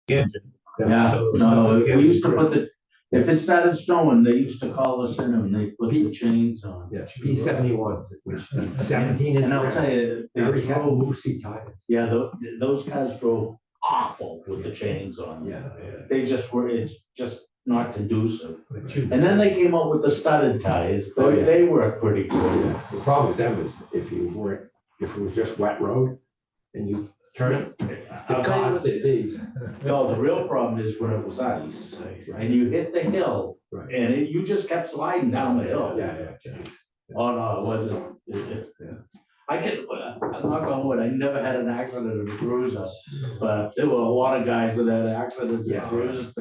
engine. Yeah, So there's no, nothing we used to in put the, if it started snowing, they used to call us in and they put the chains on. Yeah, P71s, which 17 inch. And I'll tell you, they Very heavy drove, loosey tires. yeah, those guys drove awful with the chains on. Yeah. They just were, it's just not conducive. But you- And then they came up with the studded tires, Oh, yeah. they work pretty good. The problem with them is if it was just wet road and you turn it, I'll tell you what- these. No, the real problem is when it was ice and you hit the hill Right. and you just kept sliding down the hill. Yeah. Oh, no, it wasn't. I can, I'm not going wood, I never had an accident in a cruiser, but there were a lot of guys that had accidents in Yeah. cruisers.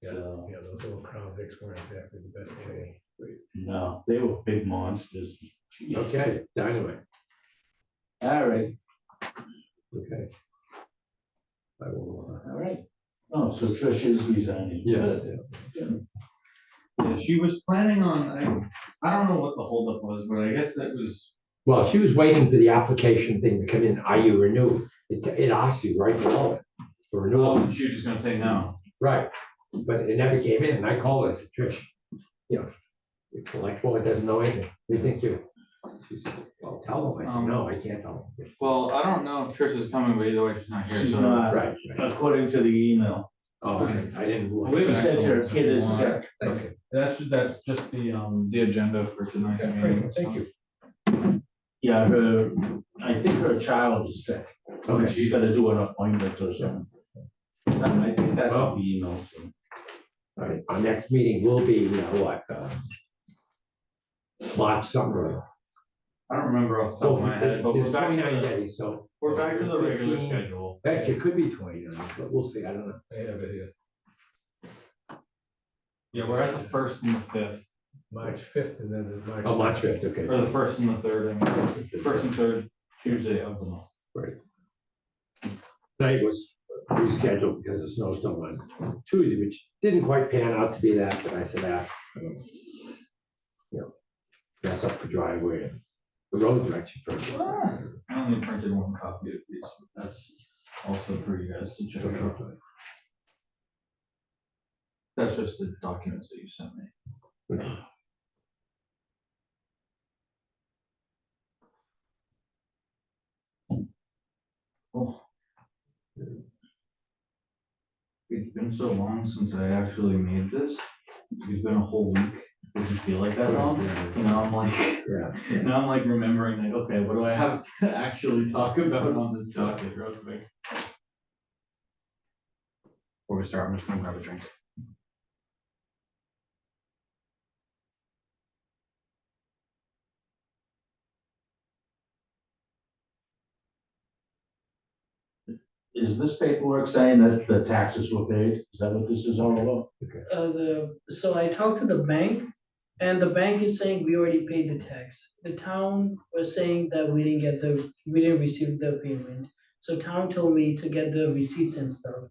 Yeah, So, yeah, those little Crown Vics weren't exactly the best chain. no, they were big monsters. Jeez. Okay, dynamite. All right, Okay. I will, all right. Oh, so Trish is resigning. yes. Good. Yeah, she was planning on, I don't know what the holdup was, but I guess it was, Well, she was waiting for the application thing to come in. Are you renewed? It asks you right below it for renewal. oh, she was just gonna say no. Right, but it never came in, and I called her, I said, Trish, it's like, well, it doesn't know anything, they think you. She said, well, tell them, I said, no, I can't tell them. Well, I don't know if Trish is coming, but either way, she's not here, She's so. not, Right. according to the email. Oh, okay, I didn't. She said her kid is sick. Okay, That's just the agenda for tonight's meeting. thank you. Yeah, I think her child is sick. Okay. She's gotta do an appointment or something. I think that's what the email said. All right, our next meeting will be, what, March something. I don't remember off the top of my head, but There's we're back 29 to the, days, so. we're back to the regular 15. schedule. Actually, it could be 29, but we'll see, I don't know. I have it here, Yeah, we're at the first and the fifth, March 5th and then the March. Oh, March 5th, okay. or the first and the third, I mean, first and third Tuesday of the month. Night was rescheduled because of snowstorm on Tuesday, which didn't quite pan out to be that, but I said, mess up the driveway and the road direction. I only printed one copy of these, but that's also for you guys to check out. That's just the documents that you sent me. Oh. It's been so long since I actually made this. It's been a whole week. Doesn't feel like that long. So now I'm like, Yeah. now I'm like remembering like, okay, what do I have to actually talk about on this docket real quick? Before we start, I'm just gonna grab a drink. Is this paperwork saying that the taxes were paid? Is that what this is all about? So I talked to the bank, and the bank is saying we already paid the tax. The town was saying that we didn't receive the payment. So town told me to get the receipts and stuff.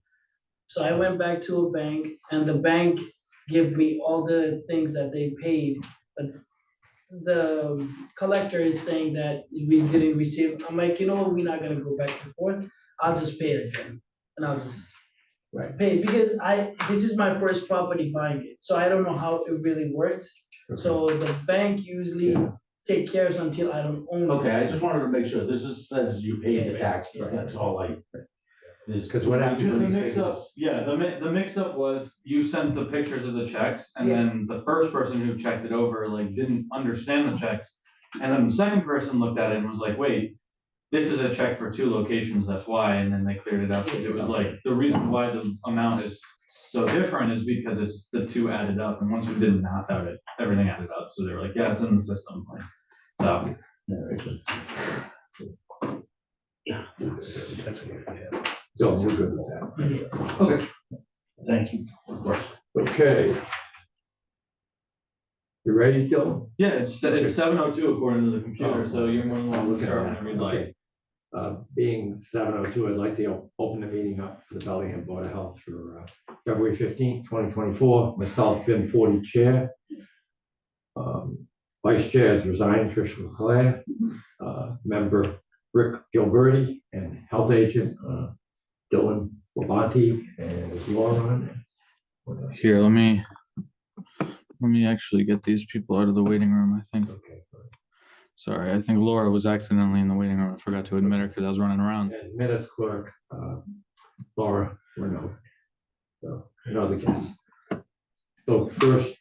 So I went back to a bank, and the bank gave me all the things that they paid, but the collector is saying that we didn't receive. I'm like, you know what, we're not gonna go back and forth. I'll just pay it again, and I'll just Right. pay it, because this is my first property buying it, so I don't know how it really works. So the bank usually take cares until I don't own it. Okay, I just wanted to make sure. This is, says you paid the taxes. That's all I. Because what happened- The mix-up, yeah, the mix-up was you sent the pictures of the checks, and then the first person who checked it over, like, didn't understand the checks. And then the second person looked at it and was like, wait, this is a check for 2 locations, that's why, and then they cleared it up, because it was like, the reason why the amount is so different is because it's the 2 added up, and once we did the math out, everything added up, so they were like, yeah, it's in the system, like, so. Yeah. That's what we have. So we're good with that. Okay. Thank you. Of course. Okay. You ready, Dylan? Yeah, it's 7:02 according to the computer, so you're more than welcome to start whenever you'd like. Okay. Being 7:02, I'd like to open the meeting up for the Bellingham Board of Health for February 15th, 2024. Myself, Ben Forty, Chair. Vice Chair is resigned, Tricia LeClaire. Member Rick Gilberti, and Health Agent Dylan Monty and Laura on there. Here, let me actually get these people out of the waiting room, I think. Okay. Sorry, I think Laura was accidentally in the waiting room. I forgot to admit her because I was running around. And minutes clerk, Laura Renault. So, another guess. So first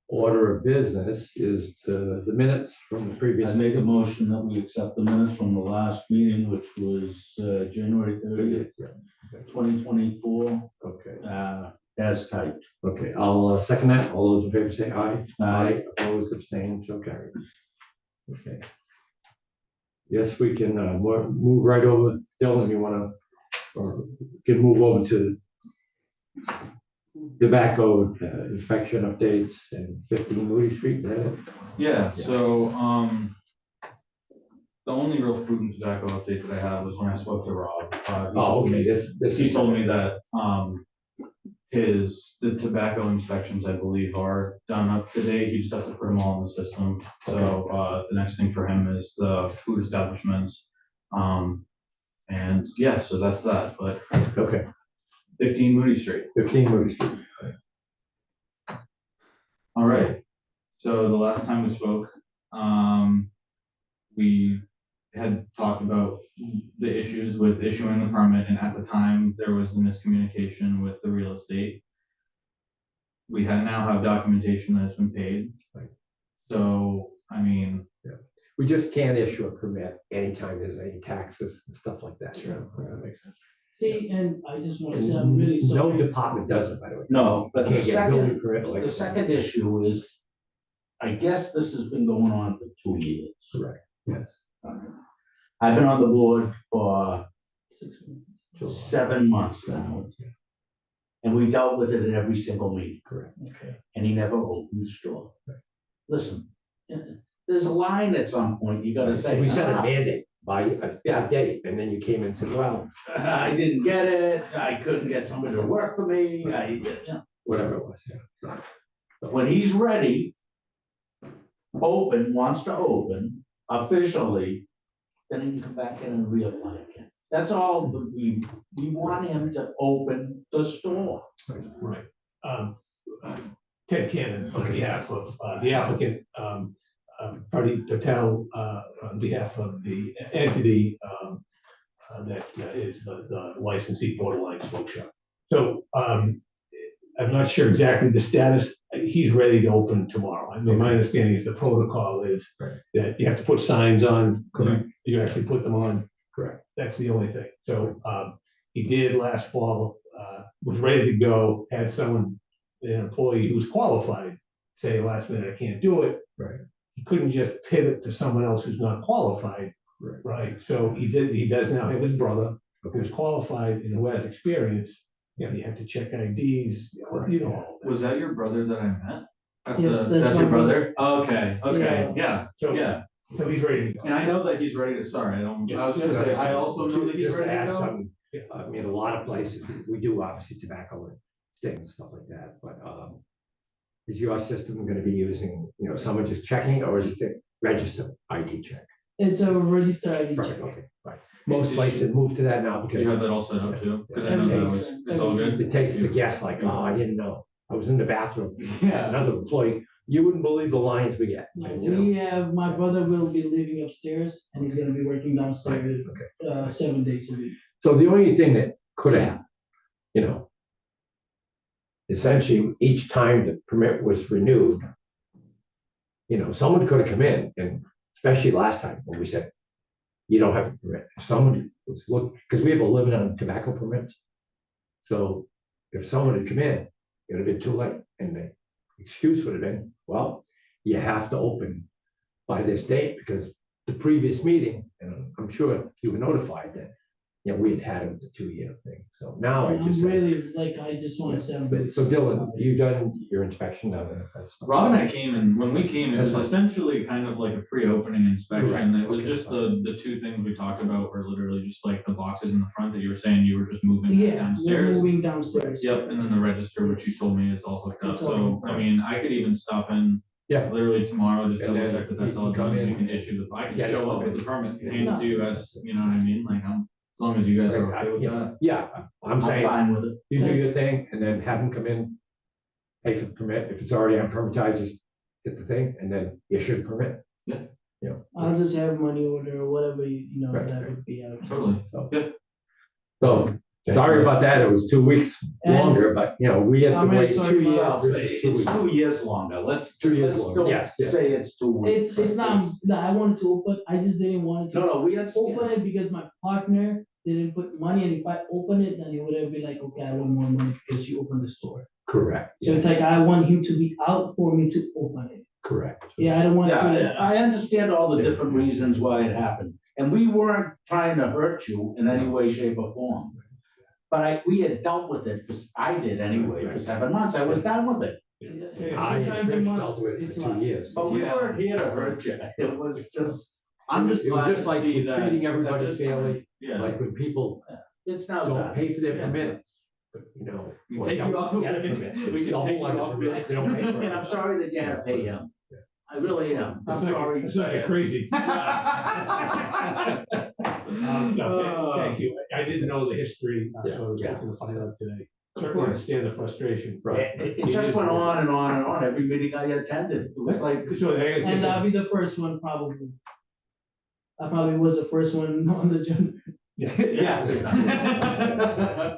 order of business is the minutes from the previous. I make a motion that we accept the minutes from the last meeting, which was January 30th, Yeah. 2024, Okay, as typed. okay, I'll second that. All those in favor say aye. Aye. Opposed, abstained, so carried. Okay. Yes, we can move right over. Dylan, you wanna, or can move over to tobacco inspection updates and 15 Moody Street, is that it? Yeah, so, the only real food and tobacco update that I have was when I spoke to Rob. Oh, okay, this He is. told me that, the tobacco inspections, I believe, are done up to date. He just has to put them all in the system. So, the next thing for him is the food establishments. And yeah, so that's that, but Okay, 15 Moody Street. 15 Moody Street. All right. So the last time we spoke, we had talked about the issues with issuing the permit, and at the time, there was the miscommunication with the real estate. We now have documentation that has been paid. Right. So, I mean, We just can't issue a permit anytime there's any taxes and stuff like that. Sure. That makes sense. See, and I just want to say, I'm really No sorry. department does it, by the way. No, but the Can't get a building second, permit like. the second issue is, I guess this has been going on for 2 years. Correct, yes. I've been on the board for July. 7 months now, and we dealt with it at every single meeting. Correct. Okay. And he never opened the store. Listen, there's a line at some point, you gotta So say. we set a "Ah, mandate by a date, and then you came in and said, well, I didn't get it, I couldn't get somebody to work for me, whatever it was, yeah. when he's ready, wants to open officially, then he can come back in and reapply again. That's all that we want him to open the store. Right. Ted Cannon on behalf of the applicant, Party Patel, on behalf of the entity that is the licensee Borderline Smoke Shop. So I'm not sure exactly the status. He's ready to open tomorrow. I mean, my understanding is the protocol is Right. that you have to put signs on. Correct. You actually put them on. Correct. That's the only thing. So he did last fall, was ready to go, had someone, an employee who's qualified, say last minute, I can't do it. Right. He couldn't just pivot to someone else who's not qualified, Right. right? So he does now have his brother who's qualified and who has experience. You know, you have to check IDs, you know, all of was that your brother that I met? Yes, that's That's my your brother? Okay, Yeah. yeah, that. yeah. So he's ready to And go. I know that he's ready to, sorry, I was gonna say, I also know that he's Just to ready to add go. something, I mean, a lot of places, we do obviously tobacco and things, stuff like that, but is your system gonna be using, someone just checking, or is it the register ID check? It's a register ID Right, check. okay, right. Most places move to that now You because have that all set up too? Cause I know that was, it's all good. it takes the guess like, oh, I didn't know. I was in the bathroom, Yeah. another employee, you wouldn't believe the lines we get. No, and, you know, we have, my brother will be living upstairs and he's gonna be working downstairs, okay. 7 days a week. So the only thing that could have happened, essentially, each time the permit was renewed, someone could have come in, and especially last time when we said, you don't have a permit, if someone was look, because we have a limit on tobacco permits. So if someone had come in, it would have been too late, and the excuse would have been, well, you have to open by this date, because the previous meeting, and I'm sure you were notified that, we had had the 2-year thing, so now I I'm just. really, I just wanna say I'm really. So Dylan, you done your inspection down there? Rob and I came and when we came, it was essentially kind of like a pre-opening inspection. Correct. It was Okay, just the two things we talked about were literally just like the boxes in the front that you were saying you were just moving Yeah, we're downstairs. moving downstairs. Yep, and then the register, which you told me is also hooked up. It's all So, hooked I mean, I could even stop in Yeah. literally tomorrow, just And double then check that that's you all can come done, so you in can issue I can get it show up permit. with the permit, Yeah. hand it to you guys, you know what I mean? Like, As long as you guys are okay with that. Yeah, I'm I'm saying, fine with it. you do your thing and then have them come in, pay for the permit. If it's already unpermitted, just get the thing and then issue the permit. I'll just have money order or whatever, Right, that right. would be out. Totally. So, Yeah. so sorry about that. It was 2 weeks And- longer, but we had to I'm really wait sorry 2 about- years. Well, This is 2 it's weeks. 2 years longer. Let's 2 years let's longer. don't Yes, yes. say it's 2 weeks. It's not, no, I wanted to open, I just didn't want to. No, we understand. Open it because my partner didn't put money, and if I open it, then it would have been like, okay, I want more money because you opened the store. Correct. So it's like, I want him to be out for me to open it. Correct. Yeah, I don't want Yeah, to. I understand all the different reasons why it happened, and we weren't trying to hurt you in any way, shape, or form. But we had dealt with it, I did anyway, for 7 months, I was done with it. I and Times a Trish month, dealt with it it's for a lot. 2 years. But we Yeah. weren't here to hurt you, it was just, I'm just It was glad just to like see we're that. treating at everybody this fairly. point, Yeah. Like when people it's not don't bad. pay for their Yeah. permit, We or take you don't off. get a permit, We it's can the whole take you other off. permit, they don't pay for And I'm it. sorry that you had to pay him. I really am, I'm sorry. It's not crazy. No, thank you. I didn't know the history, so I was Yeah. hoping to find out today. Of Certainly course. understand the frustration. Right. It just went on and on and on, every meeting I attended, it was like, So, And I'll be the first one probably. I probably was the first one on the agenda. yes.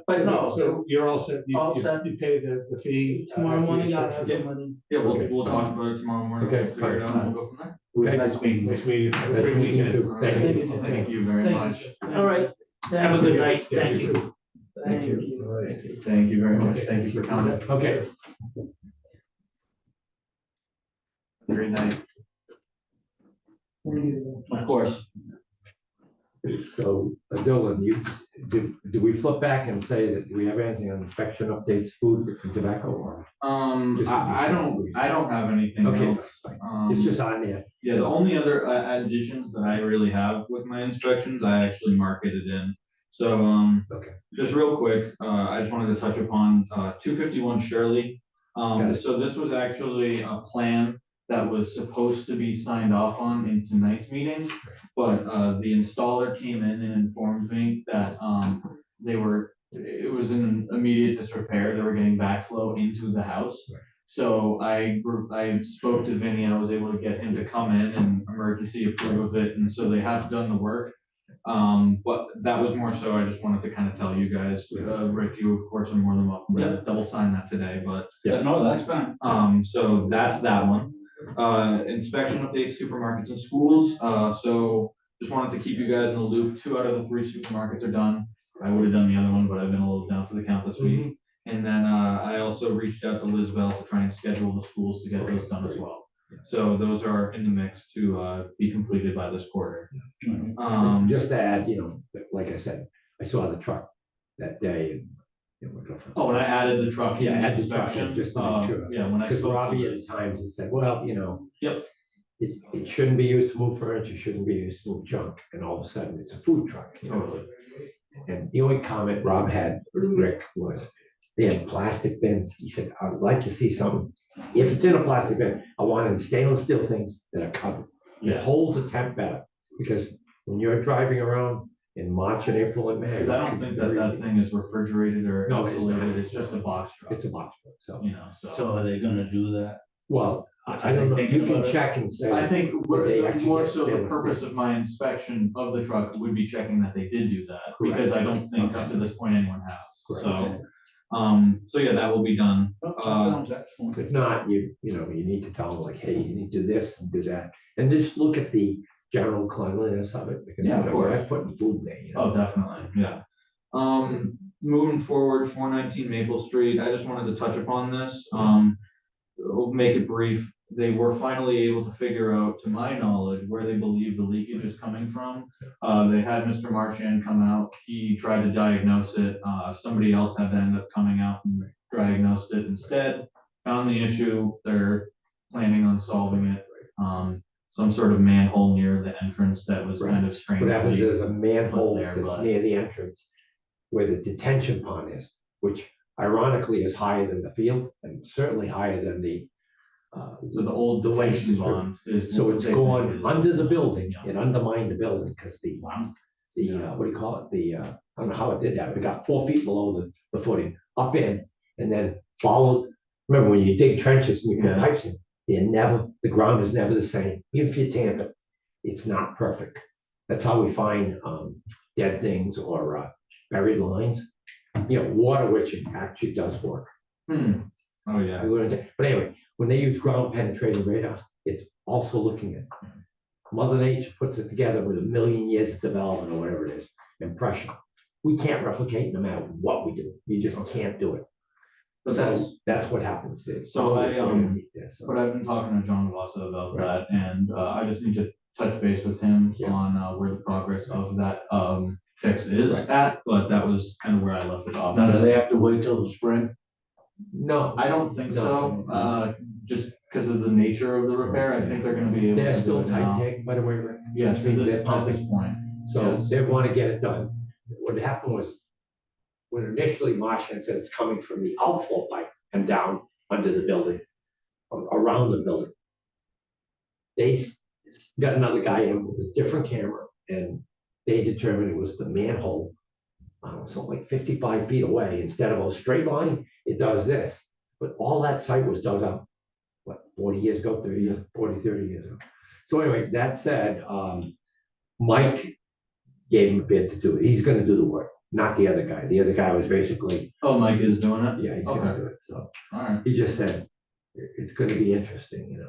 But no, So you're all set, All set. you pay the fee. Tomorrow after the morning, I'll have inspection? the money. Yeah, Okay. we'll talk about it tomorrow morning. Okay, We'll figure it out fine. and we'll go from there. it was Okay. nice meeting Nice you. meeting you. Have a Nice great meeting you weekend. too. Thank Thank you. you. Thank you very Thank much. you. All right. Have a good night, Yeah, thank you you. too. Thank you. you. All right. Thank you very much. Okay. Thank you for coming. Okay, Great night. Thank you. Of course. so Dylan, do we flip back and say that do we have anything on inspection updates, food and tobacco or? Just I don't have anything Okay, else. fine. Um, It's just on there. Yeah, the only other additions that I really have with my inspections, I actually marketed in. So, Okay. just real quick, I just wanted to touch upon, 251 Shirley. Got it. So this was actually a plan that was supposed to be signed off on in tonight's meeting. But, the installer came in and informed me that, it was in immediate disrepair. They were getting backflow into the house. Right. So I spoke to Vinny, I was able to get him to come in and emergency approve of it, and so they have done the work. But that was more so, I just wanted to kind of tell you guys, Rick, you of course are more than welcome to double sign that today, but, Yeah. No, that's fine. so that's that one. Inspection updates, supermarkets and schools, so just wanted to keep you guys in the loop, 2 out of the 3 supermarkets are done. I would have done the other one, but I've been a little down for the count this week. And then, I also reached out to Lizbel to try and schedule the schools to get those done as well. So those are in the mix to, be completed by this quarter. Just to add, like I said, I saw the truck that day and. Oh, and I added the truck. Yeah, in add the truck in inspection, just to make sure. Yeah, when I Because spoke to Robbie at Liz. times has said, well, Yep. it shouldn't be used to move furniture, shouldn't be used to move junk, and all of a sudden it's a food truck. Totally. And the only comment Rob had, Rick, was they had plastic bins. He said, I would like to see something. If it's in a plastic bin, I want it in stainless steel things that are covered. It Yeah, holds the temp better, because when you're driving around in March and April and May. because I don't think that thing is refrigerated or No, it's not. insulated, it's just a box truck, It's a box truck, so, so. So are they gonna do that? well, That's I how don't they know, thinking you can about it? check and say. I think They actually more get so the stainless purpose steel. of my inspection of the truck would be checking that they did do that, Correct. because I don't think up to this point anyone has, Correct. so yeah, that will be done. Oh, that sounds excellent. If not, you need to tell them like, hey, you need to do this and do that, and just look at the general cleanliness of it, because Yeah, of course. you're putting food there. Oh, definitely, yeah. Moving forward, 419 Maple Street, I just wanted to touch upon this, we'll make it brief. They were finally able to figure out, to my knowledge, where they believe the leakage is coming from. They had Mr. Marchand come out, he tried to diagnose it, somebody else had to end up coming out and diagnosed it instead. Found the issue, they're planning on solving it. Some sort of manhole near the entrance that was kind of strange. What happens is a manhole there, that's but- near the entrance where the detention pond is, which ironically is higher than the field and certainly higher than the. So the old The waste detention is bond is. So it's they think going is- under the building, Yeah. it undermined the building because the what do you call it? I don't know how it did that. It got 4 feet below the footing, up in, and then followed. Remember when you dig trenches and you put Yeah. pipes in, the ground is never the same. Even if you tamp it, it's not perfect. That's how we find dead things or buried lines. Water witching actually does work. Oh, yeah. I learned it. But anyway, when they use ground penetrating radar, it's also looking at Mother Nature puts it together with a million years of development or whatever it is, impression. We can't replicate no matter what we do. You just can't do it. But So that's what happens. So I, So but I've been talking to John Vasa about Right. that, and I just need to touch base with him Yeah. on where the progress of that fix is Right. at, but that was kind of where I left it off. Now, do they have to wait till the spring? no, I don't think so, No. just because of the nature of the repair, I think they're gonna be able to they're do still it tight now. tank, by the way, Rick. Yeah, Which to means this, they're at this pumping. point, So yes. they want to get it done. What happened was, when initially Marsh had said it's coming from the outflow pipe and down under the building, around the building. They got another guy in with a different camera, and they determined it was the manhole, something like 55 feet away. Instead of a straight line, it does this. But all that site was dug up, 40 years ago, 30 years, 40, 30 years ago. So anyway, that said, Mike gave him a bid to do it. He's gonna do the work, not the other guy. The other guy was basically, Oh, Mike is doing it? yeah, he's gonna Okay. do it. So Alright, he just said, it's gonna be interesting.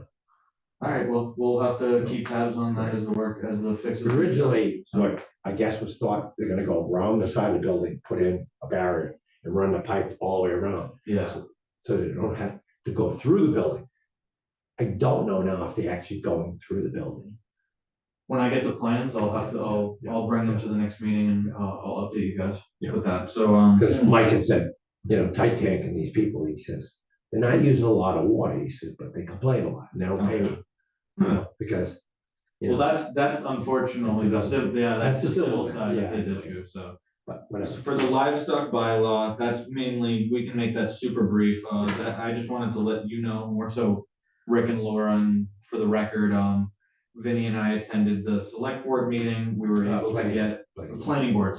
alright, well, we'll have to keep tabs on that as the fixes. Originally, what I guess was thought, they're gonna go around the side of the building, put in a barrier and run the pipe all the way around. Yeah, So they don't have to go through the building. I don't know now if they're actually going through the building. when I get the plans, I'll bring them to the next meeting and I'll update you guys Yeah. with that, so, Because Mike had said, tight tank and these people, he says, they're not using a lot of water, he said, but they complain a lot and they don't pay me. Because. well, that's unfortunately the civil, that's the civil side of yeah, his I know. issue, so. But whatever. For the livestock bylaw, that's mainly, we can make that super brief, I just wanted to let you know, more so Rick and Laura, and for the record, Vinny and I attended the select board meeting, we were able to get, planning board,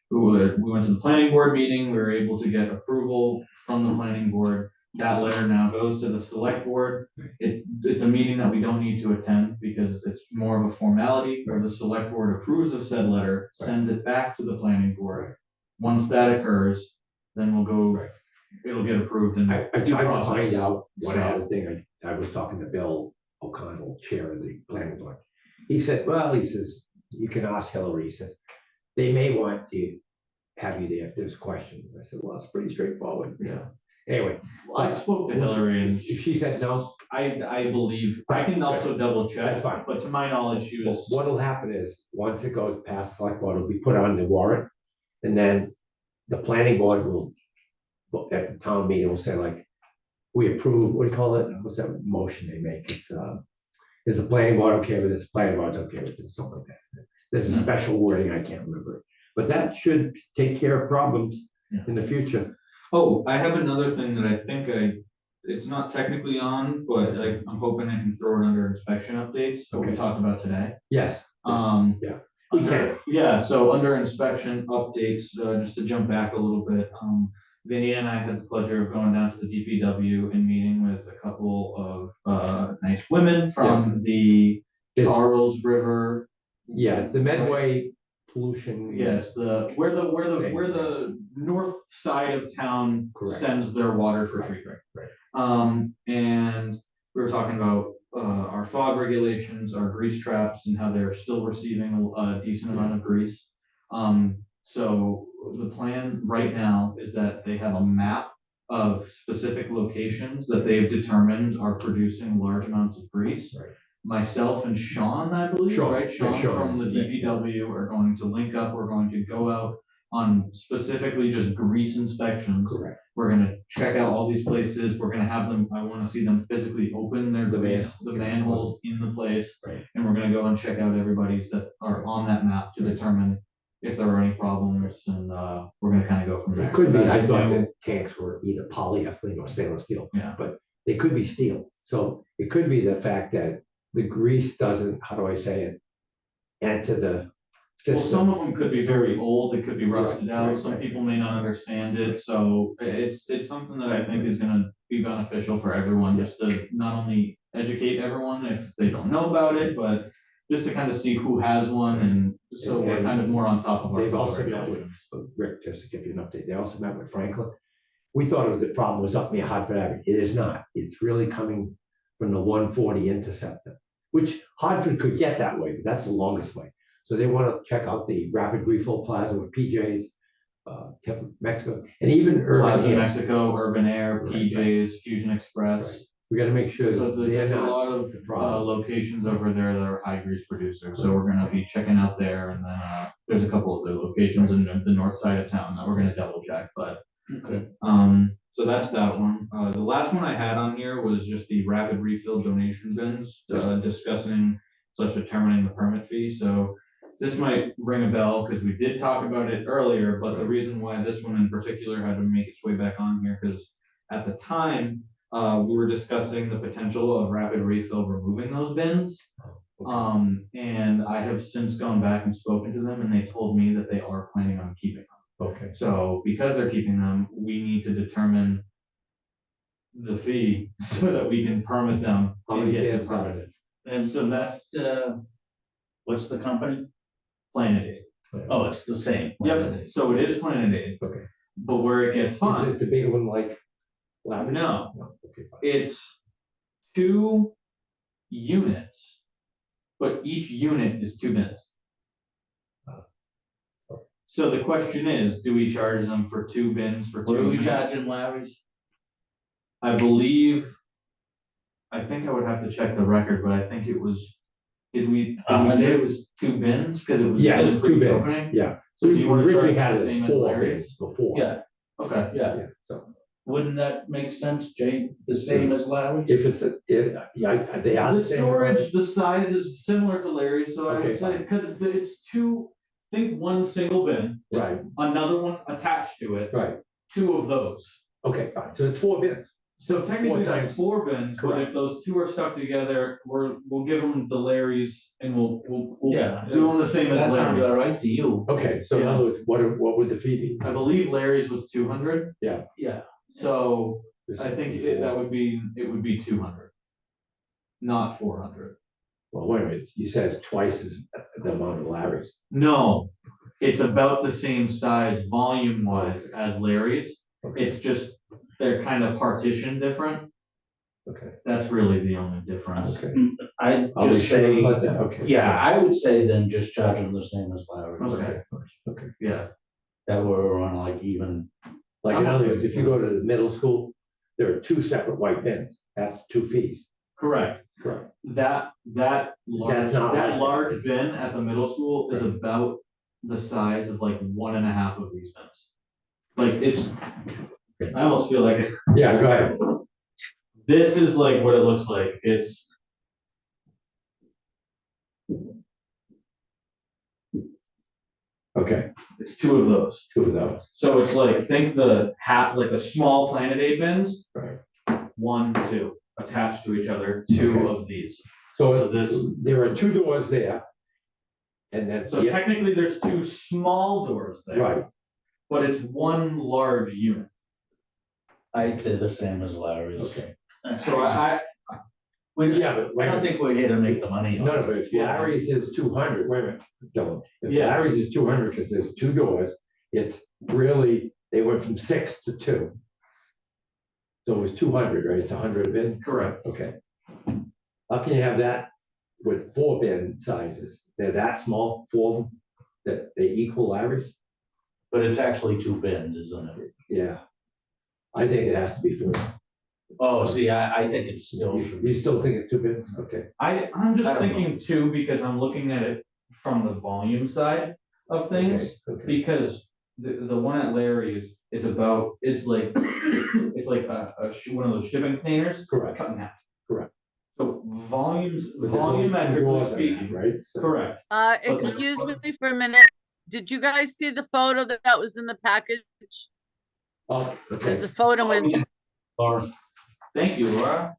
we went to the planning board meeting, we were able to get approval from the planning board. That letter now goes to the select board. It's a meeting that we don't need to attend because it's more of a formality where the select board approves of said letter, sends it back to the planning board. Once that occurs, then we'll go, it'll get approved and. I tried to find process. out one other thing. I was talking to Bill O'Connell, chair of the planning board. He said, he says, you can ask Hillary. He says, they may want to have you there if there's questions. I said, well, it's pretty straightforward. Yeah. Anyway. I spoke to Hillary and If she said no, I believe, I can also double check, that's fine. but to my knowledge, she was. What'll happen is, once it goes past select board, it'll be put on the warrant. And then the planning board will, at the town meeting, will say like, we approve, what do you call it? What's that motion they make? It's, is the planning board okay with this? Planning board's okay with this, something like that. There's a special wording, I can't remember. But that should take care of problems in the future. Oh, I have another thing that I think it's not technically on, but I'm hoping I can throw it under inspection updates, that we Okay. talked about today. Yes. Yeah. We can. So under inspection updates, just to jump back a little bit, Vinny and I had the pleasure of going down to the DPW and meeting with a couple of nice women from the Charles River. Yeah, it's the Medway pollution. Yeah, it's where the north side of town Correct. sends their water for treatment. Right. And we were talking about our fog regulations, our grease traps, and how they're still receiving a decent amount of grease. So the plan right now is that they have a map of specific locations that they've determined are producing large amounts of grease. Right. Myself and Sean, I believe, Sean, right? yeah, Sean Sean, from the DPW are going to link up. We're going to go out on specifically just grease inspections. Correct. We're gonna check out all these places. We're gonna have them, I wanna see them physically open their grease, the manholes in the place. Right. And we're gonna go and check out everybody's that are on that map to determine if there are any problems, and we're gonna kind of go from there. It could So be, that's I thought new. the tanks were either polyethylene or stainless steel. Yeah. But they could be steel. So it could be the fact that the grease doesn't, how do I say it, enter the Well, some of system. them could be very old, it could be rusted Right, out, right, some right. people may not understand it, so it's something that I think is gonna be beneficial for everyone, just to not only educate everyone if they don't know about it, but just to kind of see who has one, and so we're And- kind of more on top of our They've flood also met regulations. with, Rick, just to give you an update, they also met with Franklin. We thought it was, the problem was up near Hartford Avenue. It is not. It's really coming from the 140 interceptor, which Hartford could get that way, but that's the longest way. So they want to check out the rapid refill plaza with PJ's, Tip of Mexico, and even Plaza Urban Air. Mexico, Urban Air, Right, PJ's, Fusion Express. Right. We got to make sure So they're there's a not lot of the problem. locations over there that are high grease producers, so we're gonna be checking out there, and then there's a couple other locations in the north side of town that we're gonna double check, but. Okay. So that's that one. The last one I had on here was just the rapid refill donation bins, discussing slash determining the permit fee, so. This might ring a bell, because we did talk about it earlier, but the reason why this one in particular had to make its way back on here, because at the time, we were discussing the potential of rapid refill removing those bins. And I have since gone back and spoken to them, and they told me that they are planning on keeping them. Okay. So because they're keeping them, we need to determine the fee so that we can permit them. How and many get bins them are permitted. And so that's, what's the company? Planet Aid. Oh, it's the same. Yep, so it is Planet Aid, Okay. but where it gets Is fun, it the bigger one like? Lavender? No. Okay, fine. it's 2 units, but each unit is 2 bins. So the question is, do we charge them for 2 bins for 2 What are we units? charging Larry's? I believe, I think I would have to check the record, but I think it was, did we say it was 2 bins? Cause it was. Yeah, it's 2 each bins, opening? yeah. So do We you wanna originally charge had the it same as as 4 Larry's? bins before. Yeah, Okay, yeah. So Wouldn't that make sense, Jane? The same as Larry's? if it's, yeah, they are the the same. storage, the size is similar to Larry's, so I Okay, would say, fine. cause it's 2, think 1 single bin, Right, another one attached to it, right. 2 of those. Okay, fine. So it's 4 bins. So technically that's times. 4 bins, but if Correct. those 2 are stuck together, we'll give them the Larry's and we'll Yeah. do them the same as That sounds Larry's. all right to you. Okay, so in Yeah. other words, what would the fee be? I believe Larry's was 200, Yeah. so This I would think be it 4. would be 200. Not 400. Well, wait a minute, you said it's twice as the amount of Larry's. No, it's about the same size volume wise as Larry's. Okay, It's just, they're kind of partitioned different. okay, That's really the only difference. okay. I'd Are we just sure say, about that? Okay. yeah, I would say then just charge them the same as Larry's. Okay. Okay. Yeah, That we're on like even, Like in other words, if you go to the middle school, there are 2 separate white bins. That's 2 fees. correct. Correct. That large, That's not that like- large bin at the middle school is Right. about the size of like 1.5 of these bins. Like it's, I almost feel like it, Yeah, go ahead. this is like what it looks like. It's. Okay, It's 2 of those. 2 of those. So it's like, think the half, like the small Planet Aid bins. Right. 1, 2, attached to each other, 2 Okay. of these. So So this- there are 2 doors there. And then, So yeah, technically, there's 2 small doors there. right, But it's 1 large unit. I'd say the same as Larry's. okay. So Yeah, but I wait a don't minute. think we're here to make the money. No, no, but if Larry's is 200, wait a minute, Dylan. If Yeah. Larry's is 200, because there's 2 doors, it's really, they went from 6 to 2. So it was 200, right? It's 100 a bin? correct. Okay. How can you have that with 4 bin sizes? They're that small, 4 of them, that they equal Larry's? But it's actually 2 bins, isn't it? Yeah. I think it has to be 4. Oh, see, I think it's still. You still think it's 2 bins? Okay. I'm just I don't thinking 2 because I'm looking at it from the volume side of things. Okay, okay. Because the one at Larry's is about, it's like, it's like one of those shipping containers Correct. cut in half. Correct. So volumes, But there's only 2 doors volumetrically on that, speaking, right? So- correct. But the- Excuse me for a minute. Did you guys see the photo that was in the package? Oh, There's okay. a photo Oh, in, yeah. Laura. Thank you, Laura.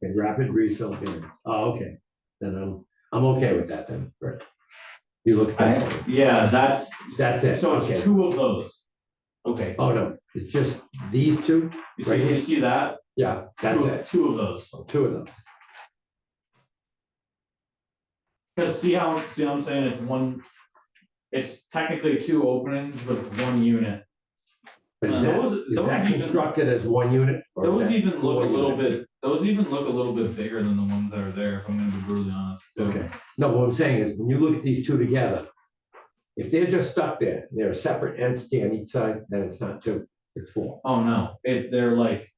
Okay, rapid refill payments. Oh, okay. Then I'm okay with that then, Rick. You look at that. for me. Yeah, That's it, so okay. it's two of those. Okay. Oh, no, it's just these two? You Right see, here. you see that? Yeah, that's it. Two of those. Two of them. Cause see how I'm saying it's technically two openings, but it's one unit. But is Those- that, is those that even- constructed as one unit? or is Those that even look four a little units? bit, those even look a little bit bigger than the ones that are there, if I'm gonna be brutally honest. too. Okay, no, what I'm saying is, when you look at these two together, if they're just stuck there, they're a separate entity on each side, then it's not two, it's four. Oh, no, they're like,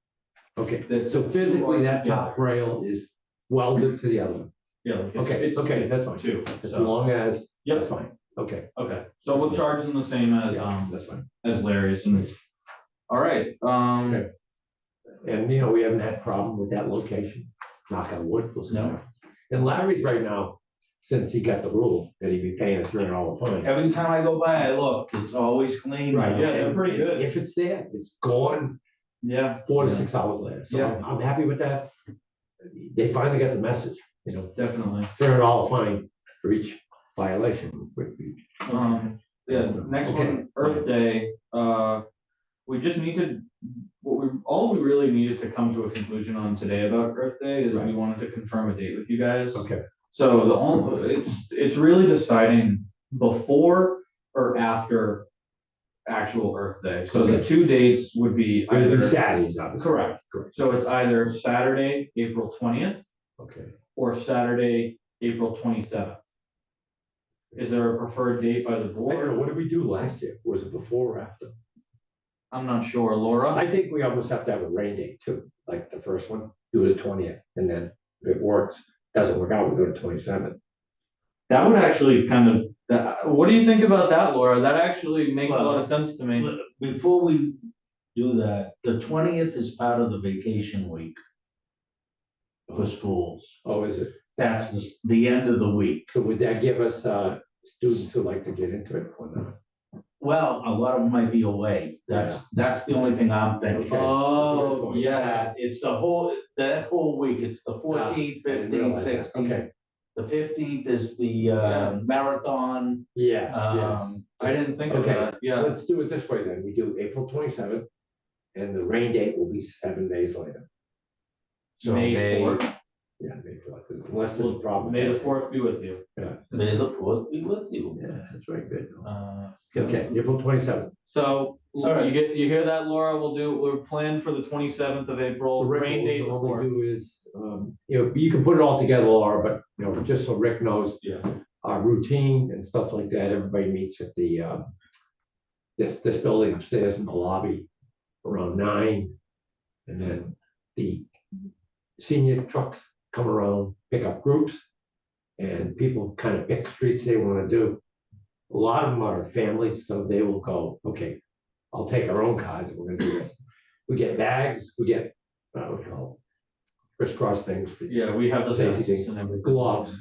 Okay, That- so physically, that together. top rail is welded to the other one. yeah, like Okay, it's okay, that's fine. two, As so, long as, Yep. that's fine, okay. okay, so we'll charge them the same as, Yeah, that's fine. as Larry's and, all right, Okay. And, you know, we haven't had problem with that location, knock on wood. we'll see. No. And Larry's right now, since he got the rule, that he'd be paying us during all the fine. Every time I go by, I look, it's always clean. Right, Yeah, they're pretty good. If it's there, it's gone yeah, 4 to Yeah. 6 hours later, so Yeah. I'm happy with that. They finally got the message, you know, definitely. $300 fine for each violation. Yeah, next Okay. one, Earth Day, we just need to, all we really needed to come to a conclusion on today about Earth Day is we Right. wanted to confirm a date with you guys. Okay, So the only, it's really deciding before or after actual Earth Day. So the Okay. two dates would be gonna either, be Saturdays, obviously. correct. Correct, So it's either Saturday, April 20th, okay. or Saturday, April 27th. Is there a preferred date by the I don't know, board? what did we do last year? Was it before or after? I'm not sure, Laura. I think we almost have to have a rain date too, like the first one, do it at 20th, and then if it works, doesn't work out, we go to 27th. That would actually kind of, what do you think about that, Laura? That actually makes a lot of sense to me. Before we do that, the 20th is part of the vacation week for schools. Oh, is it? That's the end of the week. So would that give us, students who like to get into it or not? Well, a lot of them might be away. That's the only thing I'm thinking. Okay. Oh, yeah. Yeah, it's that whole week. It's the 14th, I didn't 15th, realize that. 16th. Okay, The 15th is the Yeah. marathon. yes, yes. I didn't think of Okay. that, yeah. Let's do it this way then, we do April 27th, and the rain date will be 7 days later. So May 4th. Yeah, May 4th, unless there's a problem. May the 4th be with you. Yeah, May the 4th be with you. yeah, that's very good. Uh, Okay, April 27th. So, right. you hear that, Laura? We're planned for the 27th of So April, Rick, rain what date we the normally 4th. do is, you know, you can put it all together, Laura, but, you know, just so Rick knows. Yeah. Our routine and stuff like that, everybody meets at the, this building upstairs in the lobby around 9. And then the senior trucks come around, pick up groups, and people kind of pick streets they want to do. A lot of them are families, so they will go, okay, I'll take our own cars, we're gonna do this. We get bags, we get, what we call crisscross things, for Yeah, we have the Safety vests and everything. gloves, and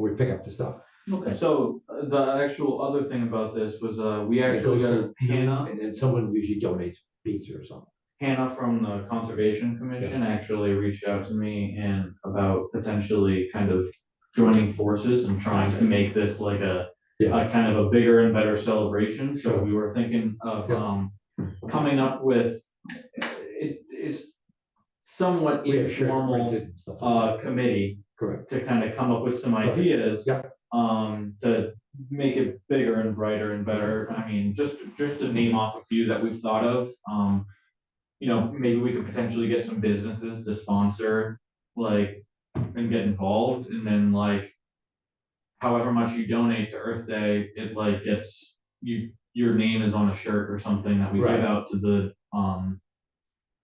we pick up the stuff. Okay. So the actual other thing about this was, we It actually goes got to Hannah. And then someone usually donates pizza or something. Hannah from the Conservation Commission actually reached out to me and about potentially kind of joining forces and trying to make this like a kind of a bigger and better celebration. So Sure. we were thinking of Yeah. coming up with, it's somewhat We have shirts informal printed and stuff like that. committee Correct. to kind of come up with some Right. ideas. Yeah. To make it bigger and brighter and better. I mean, just to name off a few that we've thought of. You know, maybe we could potentially get some businesses to sponsor, like, and get involved, and then like, however much you donate to Earth Day, it like gets your name is on a shirt or something that we Right. give out to the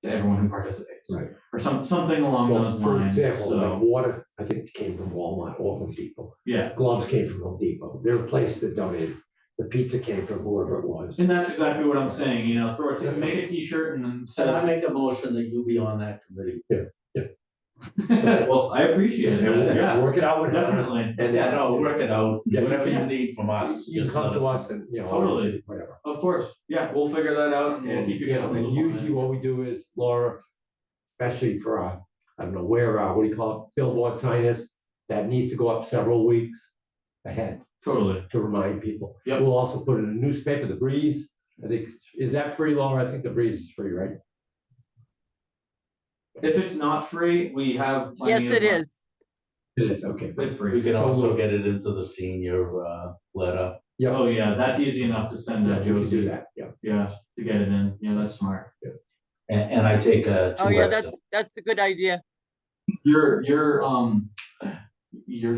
to everyone who participates. Right. Or something along Well, those for lines. example, like So water, I think it came from Walmart or Home Depot. yeah. Gloves came from Home Depot. There were places that donated. The pizza came from whoever it was. And that's exactly what I'm saying, you know, throw That's make a t-shirt and then And I says, make a motion that you be on that committee. well, I appreciate And we'll it, yeah, work it out with Hannah. definitely, And Yeah, then no, work it out, Yeah, whatever yeah. you need from us. you just come let to us us and, you know, Totally. obviously, whatever. of course, yeah, we'll figure that out and we'll And, keep you you know, posted. and usually what we do is, Laura, especially for I don't know where, what do you call it, billboard sign is, that needs to go up several weeks ahead Totally. to remind people. Yep. We'll also put in a newspaper, The Breeze. I think, is that free, Laura? I think The Breeze is free, right? If it's not free, we have. Yes, it is. It is, okay. It's free. We can So also we'll- get it into the senior, letter. Yeah, Oh, yeah, that's easy enough to send yeah, to we should do Josie. that, yeah. Yeah, to get it in. Yeah, that's smart. And I take, Oh, two yeah, extra. that's a good idea. Your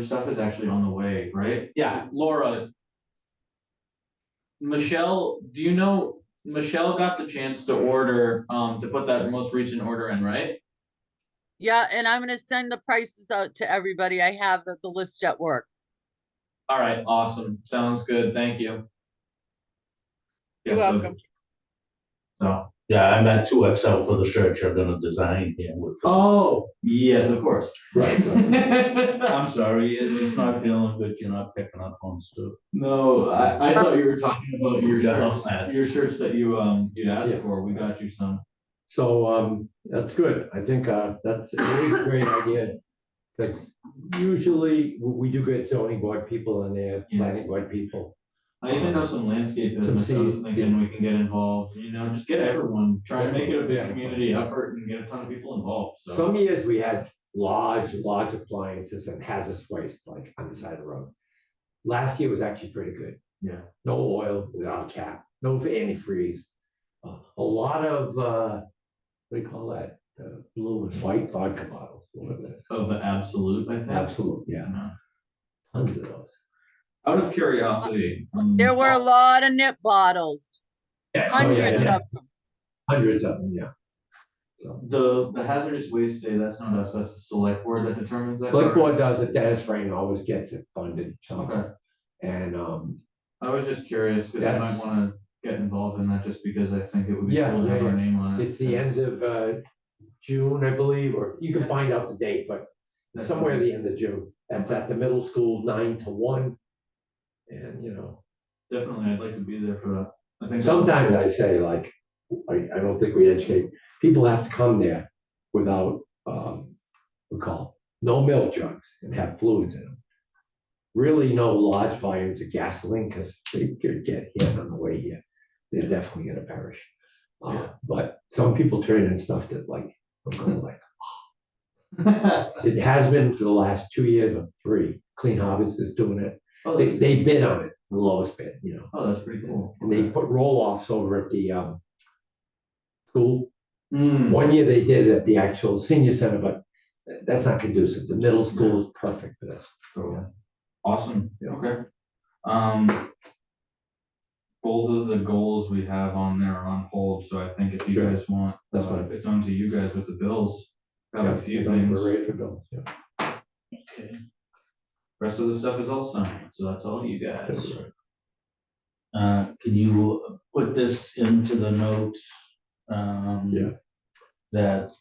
stuff is actually on the way, right? Yeah, Laura. Michelle, do you know, Michelle got the chance to order, to put that most recent order in, right? Yeah, and I'm gonna send the prices out to everybody. I have the list at work. All right, awesome. Sounds good. Thank you. You're Yeah, so- welcome. no, yeah, I'm at 2XL for the shirt you're gonna design here with. Oh, yes, of course. Right, I'm sorry, it's just not feeling good, you're not picking up on stuff. No, I thought you were talking about your Yeah, shirts, that's- your shirts that you'd asked Yeah. for. We got you some. So, that's good. I think, that's a really great idea. Because usually we do get zoning board people and they're Yeah. planning board people. I even know some landscape business. I was seeds, thinking we can get involved, just get everyone, try and make it a big Yeah. community effort and get a ton of people involved, so. Some years we had large appliances and hazardous waste, like on the side of the road. Last year was actually pretty good. Yeah. No oil without a cap, no antifreeze. A lot of, what do you call that? Blue and white vodka bottles. Of the absolute, I think. Absolute, yeah, Yeah. tons of those. Out of curiosity. There were a lot of nip bottles, Yeah, oh, hundreds yeah, of yeah. them. Hundreds of them, yeah. So, The hazardous waste day, that's not us, that's the select board that determines that. select correct? board does it, Dennis Rain always gets it funded, so. Okay, And, I was just curious, cause I That's- might wanna get involved in that just because I think it would be Yeah, cool to have yeah, our yeah. name on it. it's the end of, June, I believe, or you can find out the date, but That's somewhere at okay. the end of June. That's at the middle school, 9 to 1. And, Definitely, I'd like to be there for that. I think. sometimes I say, like, I don't think we educate, people have to come there without, we call, no milk jugs and have fluids in them. Really no large volumes of gasoline, because they could get hit on the way here. They're definitely gonna perish. But some people turn in stuff that like, I'm going like, it has been for the last 2 years or 3. Clean Harbors is doing it. Oh, They, that's, they bid on it, the lowest bid, oh, that's pretty cool. and they put roll-offs over at the, school. Mm, One year they did it at the actual senior center, but that's not conducive. The middle school is perfect for this. cool. Awesome, Yeah. okay. Both of the goals we have on there are on hold, so I think if you Sure. guys want, That's fine. it's on to you guys with the bills. Got a Yeah, few we're things. ready for bills, yeah. Okay. Rest of the stuff is all signed, so that's all you guys. That's right. Can you put this into the notes? Yeah. That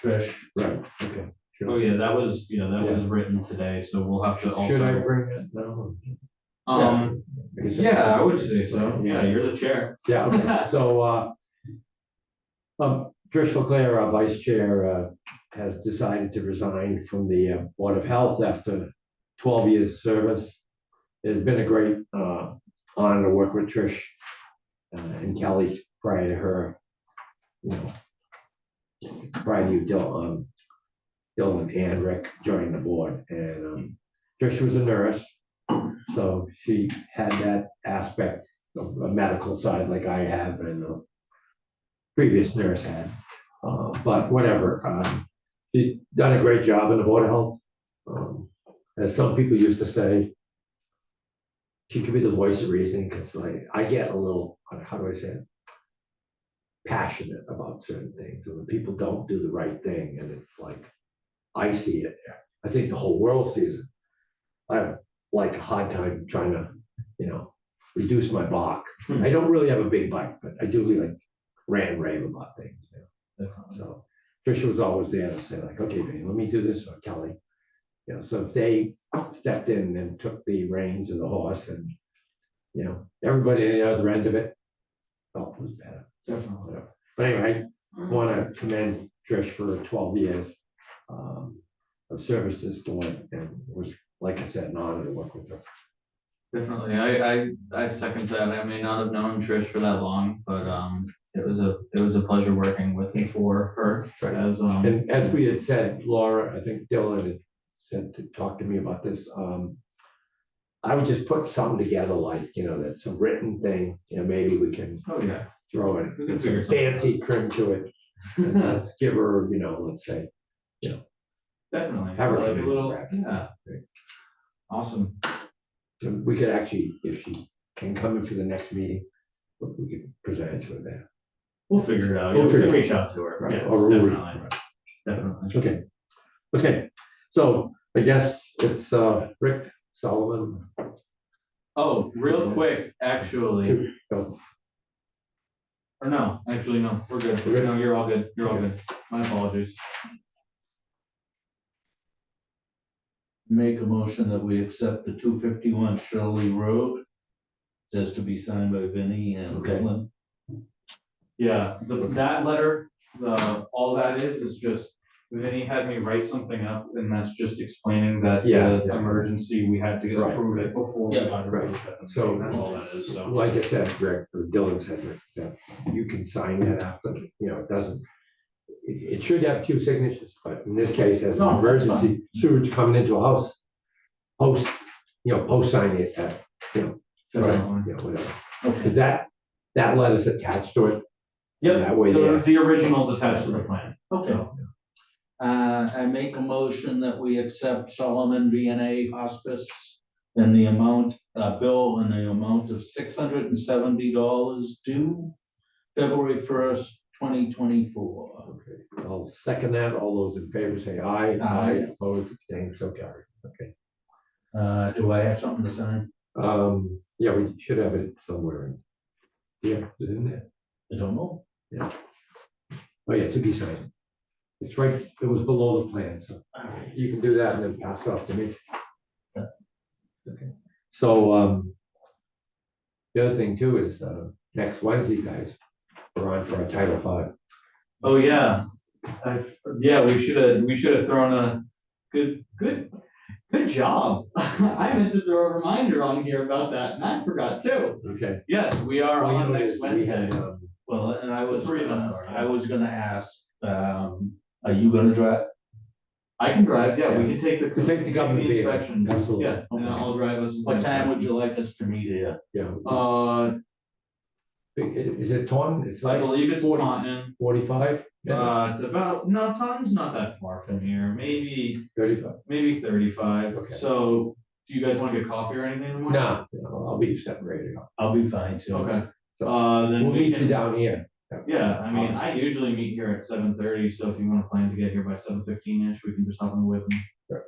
Trish, Right, okay. Oh, Sure. yeah, that was written today, so we'll have to Should I also, bring that now? I guess yeah, I would say so. Okay. Yeah, you're the chair. Yeah, okay, so, Trish Leclerc, our vice chair, has decided to resign from the Board of Health after 12 years service. It's been a great, honor to work with Trish, and Kelly prior to her, prior to you, Dylan and Rick joining the board, and, Trish was a nurse, so she had that aspect of a medical side like I have and a previous nurse had. But whatever, she's done a great job in the Board of Health. As some people used to say, she could be the voice of reason, because like, I get a little, how do I say it? Passionate about certain things, and when people don't do the right thing, and it's like, I see it, I think the whole world sees it. I have like a hard time trying to, reduce my balk. I don't really have a big bite, but I do like rant and rave about things. So Tricia was always there to say like, okay, man, let me do this, or Kelly. So if they stepped in and took the reins of the horse, and everybody at the other end of it felt it was better. Definitely. But anyway, I want to commend Trish for 12 years. of services for it, and it was, like I said, an honor to work with her. Definitely, I second that. I may not have known Trish for that long, but it was a pleasure working with and for her. Right. As And as we had said, Laura, I think Dylan had said to talk to me about this. I would just put something together like, that's a written thing, maybe we can oh yeah, throw it, we can some figure something out. fancy trim to it. And let's give her, let's say, Definitely. have her Like come a in little, and yeah. Awesome. and we could actually, if she can come in for the next meeting, we could present it to her there. We'll figure it out. We'll You'll figure it reach out to her. Right. Yes, Or we'll- definitely. Definitely. Okay, so I guess it's Rick Solomon. Oh, real quick, actually, Shoot, go. or no, actually, no, we're good. We're good? No, you're all good. You're all good. My apologies. Make a motion that we accept the 251 Shirley Road. Says to be signed by Vinnie and Okay. Dylan. Yeah, that letter, all that is just, Vinny had me write something up, and that's just explaining that Yeah, the yeah. emergency, we had to Right, approve it before we Yeah, got right. approved at the So- meeting. That's all that is, so. Like I said, Rick, or Dylan said, Rick, that you can sign that after, it doesn't, it should have two signatures, but in this case, as an No, that's emergency sewage coming into a house, post sign it at, Definitely. whatever. Okay. Because that letter's attached to it. Yep, That way there. the original's attached to the plan. Okay. So, I make a motion that we accept Solomon VNA Hospice in the amount, bill in the amount of $670 due February 1st, 2024. Okay, I'll second that. All those in favor say aye. Aye. Opposed, abstained, so carried. Okay. Do I have something to sign? Yeah, we should have it somewhere. Yeah, is it in there? I don't know. Oh, yeah, to be signed. It's right, it was below the plan, so you can do that and then pass it off to me. Yeah. Okay, so, the other thing too is, next Wednesday, guys, we're on for our Title V. oh, yeah. Yeah, we should have thrown a good job. I meant to throw a reminder on here about that, and I forgot too. Okay. Yes, we are Well, you on know, next we had, Wednesday. Well, and I was, The three of us are, yeah. I was gonna ask, are you gonna drive? I can drive, yeah, we Yeah. can take the. We'll take the government vehicle, inspection. absolutely. Yeah, and I'll drive us. What time would you like us to meet here? Yeah. Is it Taunton? It's I like believe it's 40 Taunton. 45? It's about, no, Taunton's not that far from here, maybe 35? 35. Okay. So, do you guys wanna get coffee or anything in the morning? No, I'll be set and ready to go. I'll be fine too. Okay, So then we'll we meet you can, down here. yeah, I mean, I usually meet here at 7:30, so if you wanna plan to get here by 7:15-ish, we can just hop on the whip and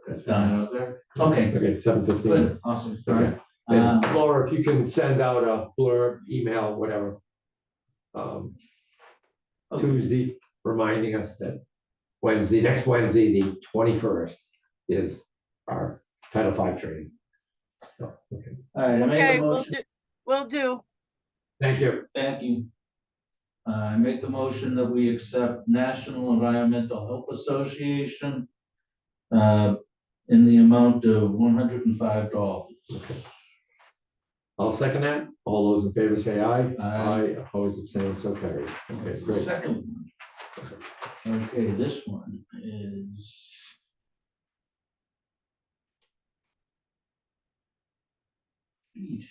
That's find it out there. Okay, Okay, 7:15. good. Awesome, Okay. alright, And Laura, if you can send out a blurb, email, whatever. Tuesday, reminding us that next Wednesday, the 21st, is our Title V training. So, okay, All right, I make Okay, a motion. will do. thank you. Thank you. I make a motion that we accept National Environmental Health Association in the amount of $105. I'll second that. All those in favor say aye. Aye. Opposed, abstained, so carried. Okay, That's the great. second one. Okay, this one is. Eesh.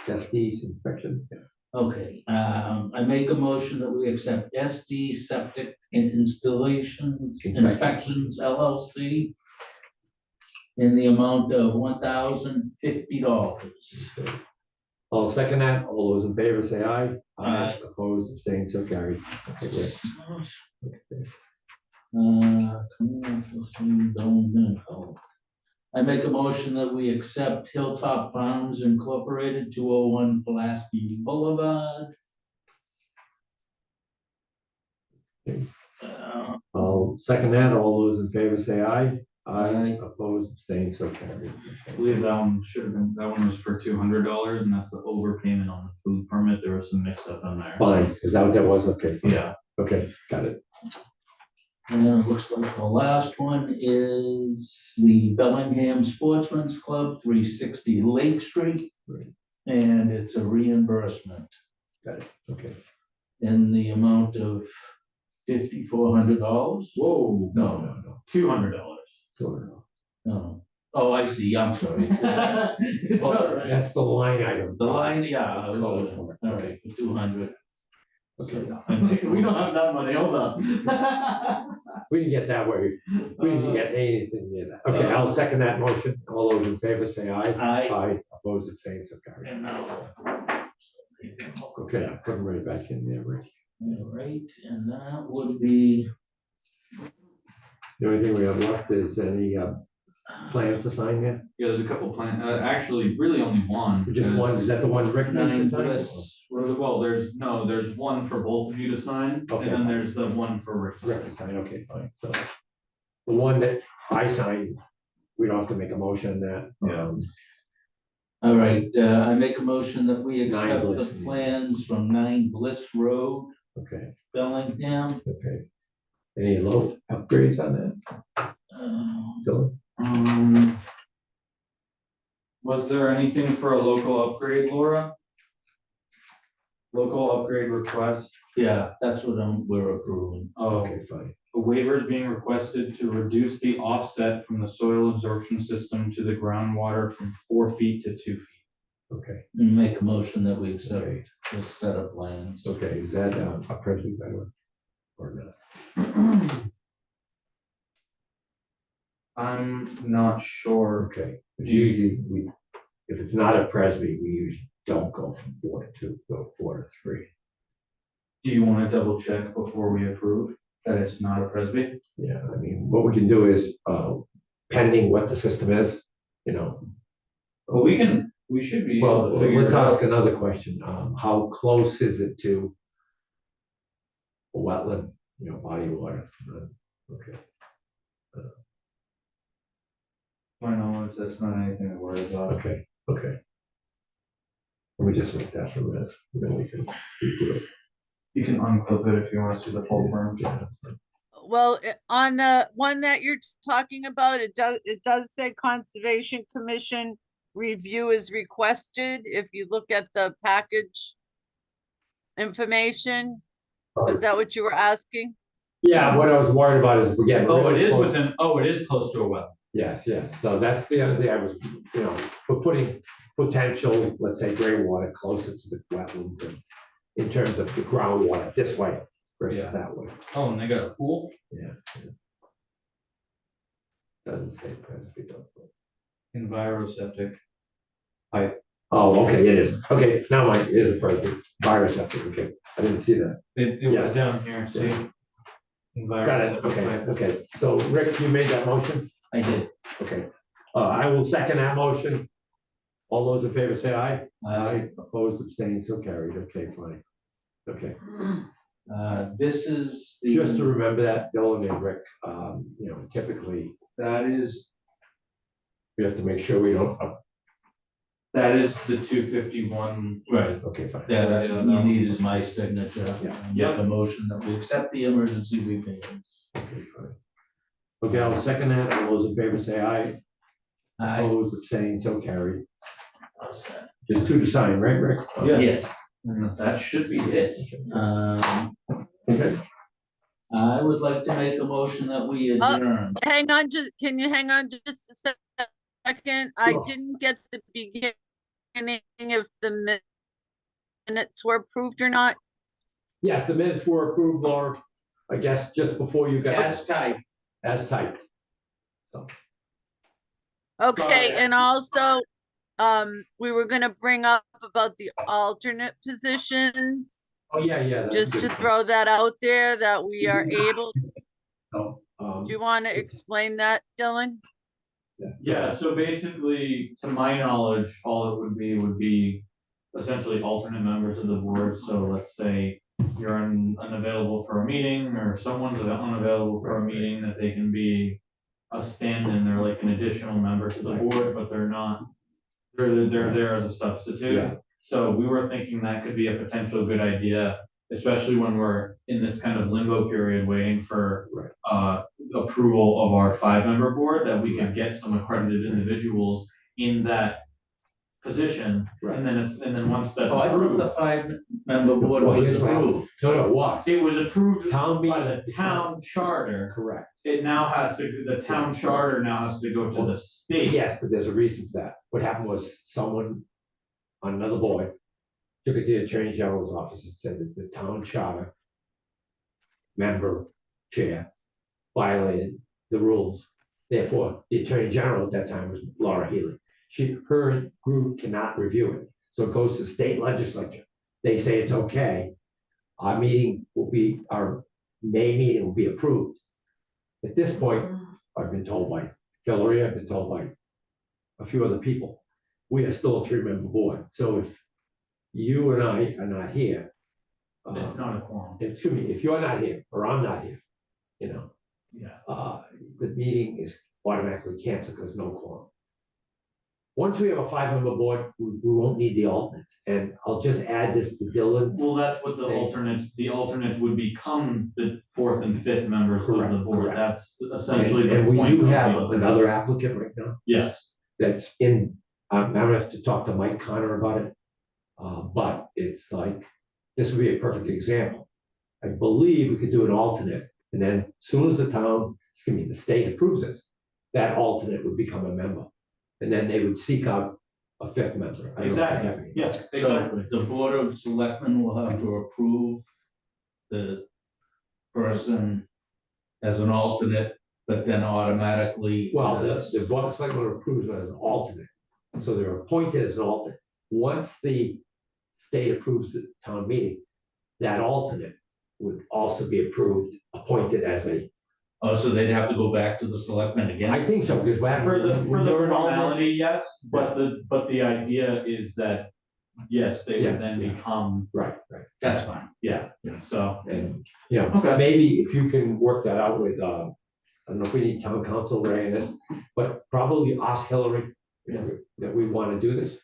SD's inspection. Okay, I make a motion that we accept SD Septic and Installations Inspections LLC in the amount of $1,050. I'll second that. All those in favor say aye. Aye. Opposed, abstained, so carried. Okay, great. I make a motion that we accept Hilltop Farms Incorporated, 201 Pulaski Boulevard. I'll second that. All those in favor say aye. Aye, opposed, abstained, so carried. I believe that one should have been, that one was for $200, and that's the overpayment on the food permit. There was some mix up in there. Fine, is that what that was? Okay. fine. Yeah. Okay, got it. And it looks like the last one is the Bellingham Sportsman's Club, 360 Lake Street. Right. And it's a reimbursement Got it, okay. in the amount of $5,400. Whoa, No. $200. Sure. No. Oh, I see, I'm sorry. It's all right. That's the line item. The line, yeah, I was Code all for it. right, for 200. Okay, We don't have that money, hold on. we didn't get that way. We didn't get anything near that. Okay, I'll second that motion. All those in favor say aye. Aye. Opposed, abstained, so carried. And now. Okay, I'll put them right back in there, Rick. All right, and that would be, The only thing we have left is any plans to sign here? Yeah, there's a couple actually, really only one. Just one, is that the one Rick needs 9 to sign? Bliss Road. Well, there's one for both of you to sign, and Okay. then there's the one for Rick. Rick to sign, okay, fine. So the one that I signed, we don't have to make a motion on that. Yeah. All right, I make a motion that we 9 accept the Bliss. plans from 9 Bliss Road, Okay, Bellingham. okay. Any low upgrades on that? Dylan? Was there anything for a local upgrade, Laura? Local upgrade request? Yeah, that's what we're approving. Oh, Okay, fine. a waiver is being requested to reduce the offset from the soil absorption system to the groundwater from 4 feet to 2 feet. Okay, Make a motion that we accept okay, this set of plans. okay. Is that a present by the way? Or not? I'm not sure. Okay, 'cause usually we, if it's not a Presby, we usually don't go from 4 to 2, go 4 to 3. Do you want to double check before we approve that it's not a Presby? Yeah, I mean, what we can do is, pending what the system is, you know. Well, we should be Well, able to figure let's it out. ask another question. How close is it to a wetland, you know, body of water? Okay, My knowledge, that's not anything to worry about. okay, okay. Let me just make that for a minute, then we can. do it. You can unclip it if you want to see the full form. Yeah, that's fine. Well, on the one that you're talking about, it does say Conservation Commission review is requested. If you look at the package information, is that what you were asking? Yeah, what I was worried about is if we get. Oh, it really is close- within, oh, it is close to a well. Yes, yes, so that's the other thing I was, you know, we're putting potential, let's say, gray water closer to the wetlands and in terms of the groundwater this way versus Yeah. that way. Oh, and they got a pool? Yeah. Doesn't say Presby, don't it? Enviroseptic. Oh, okay, it is. Okay, now it is a Presby, virus septic, okay. I didn't see that. It Yes. was down here, see? Got it, okay, okay. So Rick, you made that motion? I did. Okay. I will second that motion. All those in favor say aye. Opposed, abstained, so carried. Okay, fine. Okay, This is the. just to remember that, Dylan and Rick, you know, typically, That is we have to make sure we don't, the 251. Right, okay, fine. that you need is my signature. Yeah. Make a motion that we accept the emergency repayments. Okay, fine. Okay, I'll second that. All those in favor say aye. Opposed, abstained, so carried. Just 2 to sign, right, Rick? Yeah. Yes, That should be it. Okay. I would like to make a motion that we adjourn. Hang on, can you hang on just a second? I Sure. didn't get the beginning if the minutes were approved or not. Yes, the minutes were approved, Laura, I guess, just before you got. As typed. As typed. Okay, Sorry. and also, we were gonna bring up about the alternate positions, Oh, yeah. that's just good. to throw that out there, that we are able, Oh, do you want to explain that, Dylan? Yeah, so basically, to my knowledge, all it would be essentially alternate members of the board. So let's say you're unavailable for a meeting, or someone's unavailable for a meeting, that they can be a stand-in, they're like an additional member to the Right. board, but they're not. They're there as a substitute. Yeah. So we were thinking that could be a potential good idea, especially when we're in this kind of limbo period waiting for Right. approval of our 5-member board, that we Right. could get some accredited individuals in that position. Right. And then once that's Oh, I thought approved, the 5-member board Well, was here's what happened. approved. No, it was. it was approved Town by meeting. the town charter. Correct. It now has to, the town charter now has to go to the state. Yes, but there's a reason for that. What happened was someone on another board took it to the Attorney General's office and said that the town charter member chair violated the rules. Therefore, the Attorney General at that time was Laura Healy. Her group cannot review it. So it goes to the state legislature. They say it's okay. Our May meeting will be approved. At this point, I've been told by Hillary, I've been told by a few other people, we are still a 3-member board. So if you and I are not here, It's not a quorum. excuse me, if you're not here or I'm not here, Yeah. the meeting is automatically canceled because no quorum. Once we have a 5-member board, we won't need the alternates. And I'll just add this to Dylan's. Well, that's what the alternate would become the 4th and 5th members of the Correct, board. correct. That's essentially And the we point. do of have the alternate. another applicant right now Yes, that's in, I'm gonna have to talk to Mike Connor about it. But it's like, this would be a perfect example. I believe we could do an alternate, and then as soon as the state approves it, that alternate would become a member. And then they would seek out a 5th member. I don't know if they exactly. have any. Yeah, So exactly. the Board of Selectmen will have to approve the person as an alternate, but then automatically. Well, the board of selectmen approves it as an alternate, so they're appointed as an alternate. Once the state approves the town meeting, that alternate would also be appointed as a, Oh, so they'd have to go back to the selectmen again? I think so, because For the when you're an alternate- formality, yes, but the idea is that, yes, they Yeah, would then yeah. become, Right, That's fine. yeah, so. and, Okay. maybe if you can work that out with, I don't know if we need town council Ray in this, but probably ask Hillary that we want to do this.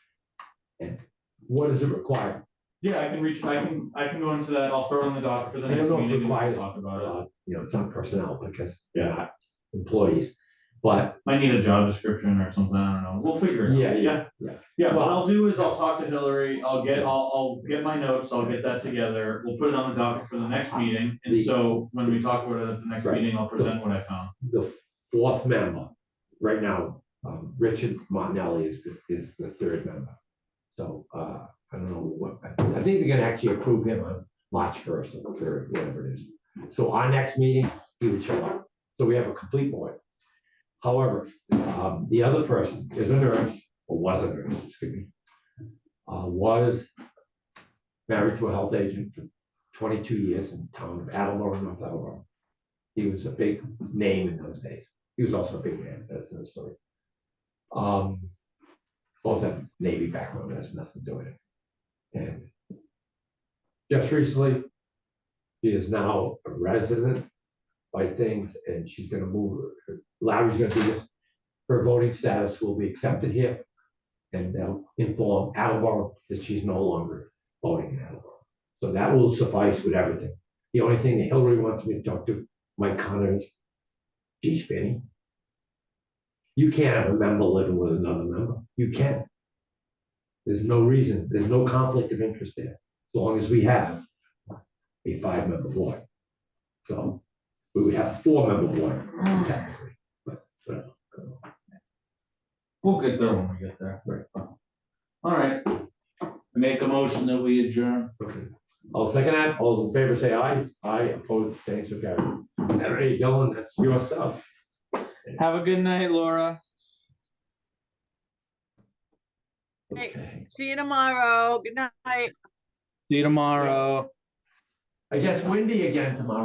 And what does it require? Yeah, I can go into that. I'll throw it in the docket for the I don't next know if it meeting and we can requires, talk about it. It's not personnel because they're not employees, but Might need a job description or something, I don't know. We'll figure it out. yeah. Yeah, what I'll do is I'll talk to Hillary, I'll get my notes, I'll get that together, we'll put it on the docket for the next meeting, and so when we talk about it at the next Right. meeting, I'll present what I found. The 4th member, right now, Richard Montanelli is the 3rd member. So, I don't know what, I think they're gonna actually approve him on March 1st or 3rd, whatever it is. So our next meeting, he would show up. So we have a complete board. However, the other person is a nurse, or was a nurse, excuse me. Was married to a health agent for 22 years in the town of Attleboro, North Attleboro. He was a big name in those days. He was also a big man, that's another story. Both have Navy background, that has nothing to do with it. And just recently, she is now a resident by things, and she's gonna move, Larry's gonna do this. Her voting status will be accepted here, and they'll inform Attleboro that she's no longer voting in Attleboro. So that will suffice with everything. The only thing that Hillary wants me to talk to Mike Connor is, geez, Benny, you can't have a member living with another member. You can't. There's no reason, there's no conflict of interest there, as long as we have a 5-member board. So we would have a 4-member board technically, but. We'll get there when we get there. Right. All right, Make a motion that we adjourn. Okay. I'll second that. All those in favor say aye. Aye, opposed, thanks, so carried. All right, Dylan, that's your stuff. have a good night, Laura. Okay. See you tomorrow. Good night. See you tomorrow. I guess windy again tomorrow.